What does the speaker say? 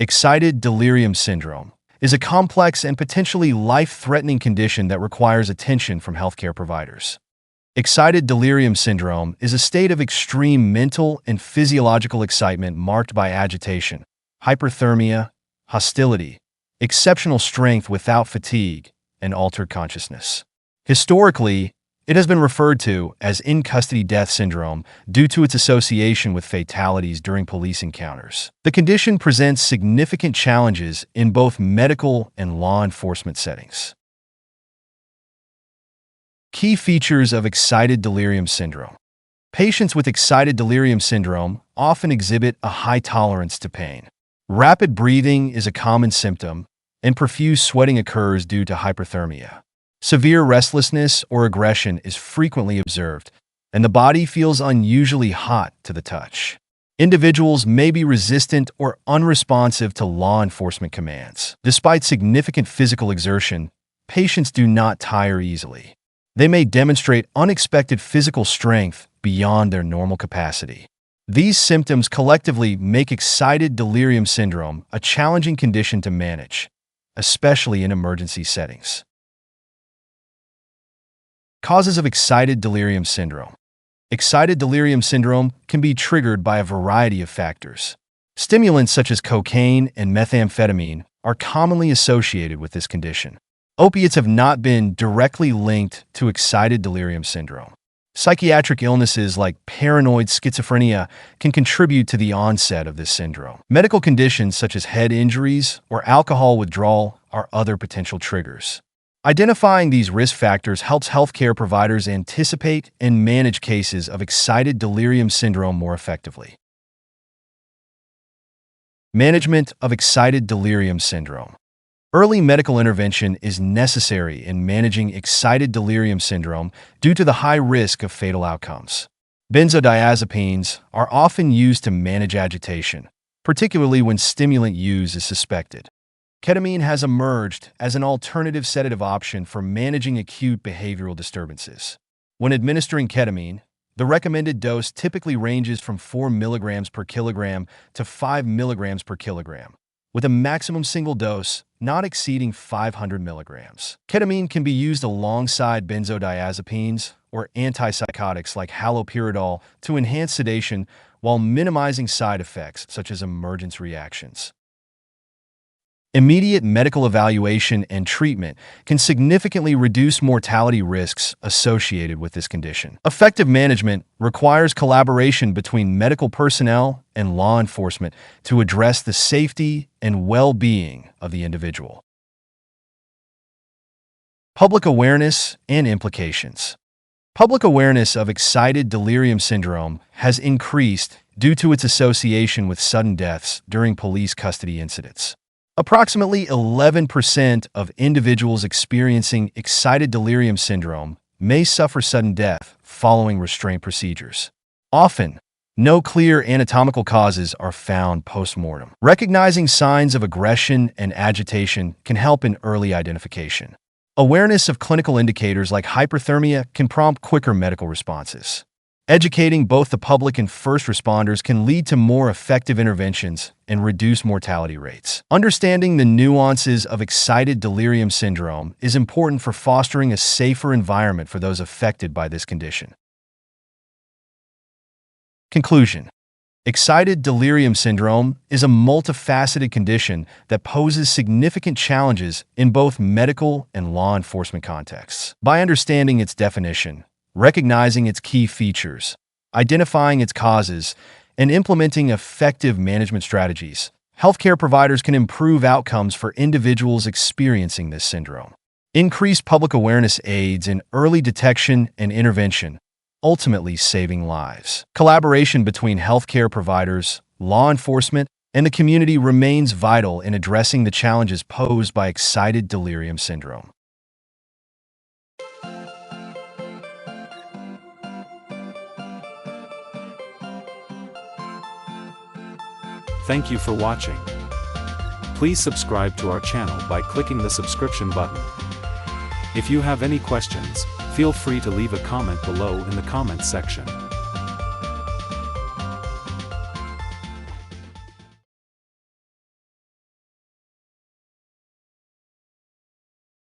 Excited delirium syndrome is a complex and potentially life-threatening condition that requires attention from healthcare providers. Excited delirium syndrome is a state of extreme mental and physiological excitement marked by agitation, hyperthermia, hostility, exceptional strength without fatigue, and altered consciousness. Historically, it has been referred to as in-custody death syndrome due to its association with fatalities during police encounters. The condition presents significant challenges in both medical and law enforcement settings. Key features of excited delirium syndrome. Patients with excited delirium syndrome often exhibit a high tolerance to pain. Rapid breathing is a common symptom, and profuse sweating occurs due to hyperthermia. Severe restlessness or aggression is frequently observed, and the body feels unusually hot to the touch. Individuals may be resistant or unresponsive to law enforcement commands. Despite significant physical exertion, patients do not tire easily. They may demonstrate unexpected physical strength beyond their normal capacity. These symptoms collectively make excited delirium syndrome a challenging condition to manage, especially in emergency settings. Causes of excited delirium syndrome. Excited delirium syndrome can be triggered by a variety of factors. Stimulants such as cocaine and methamphetamine are commonly associated with this condition. Opiates have not been directly linked to excited delirium syndrome. Psychiatric illnesses like paranoid schizophrenia can contribute to the onset of this syndrome. Medical conditions such as head injuries or alcohol withdrawal are other potential triggers. Identifying these risk factors helps healthcare providers anticipate and manage cases of excited delirium syndrome more effectively. Management of excited delirium syndrome. Early medical intervention is necessary in managing excited delirium syndrome due to the high risk of fatal outcomes. Benzodiazepines are often used to manage agitation, particularly when stimulant use is suspected. Ketamine has emerged as an alternative sedative option for managing acute behavioral disturbances. When administering ketamine, the recommended dose typically ranges from 4 mg per kilogram to 5 mg per kilogram, with a maximum single dose not exceeding 500 mg. Ketamine can be used alongside benzodiazepines or antipsychotics like haloperidol to enhance sedation while minimizing side effects such as emergence reactions. Immediate medical evaluation and treatment can significantly reduce mortality risks associated with this condition. Effective management requires collaboration between medical personnel and law enforcement to address the safety and well-being of the individual. Public awareness and implications. Public awareness of excited delirium syndrome has increased due to its association with sudden deaths during police custody incidents. Approximately 11% of individuals experiencing excited delirium syndrome may suffer sudden death following restraint procedures. Often, no clear anatomical causes are found post-mortem. Recognizing signs of aggression and agitation can help in early identification. Awareness of clinical indicators like hyperthermia can prompt quicker medical responses. Educating both the public and first responders can lead to more effective interventions and reduce mortality rates. Understanding the nuances of excited delirium syndrome is important for fostering a safer environment for those affected by this condition. Conclusion. Excited delirium syndrome is a multifaceted condition that poses significant challenges in both medical and law enforcement contexts. By understanding its definition, recognizing its key features, identifying its causes, and implementing effective management strategies, healthcare providers can improve outcomes for individuals experiencing this syndrome. Increased public awareness aids in early detection and intervention, ultimately saving lives. Collaboration between healthcare providers, law enforcement, and the community remains vital in addressing the challenges posed by excited delirium syndrome. Thank you for watching. Please subscribe to our channel by clicking the subscription button. If you have any questions, feel free to leave a comment below in the comments section.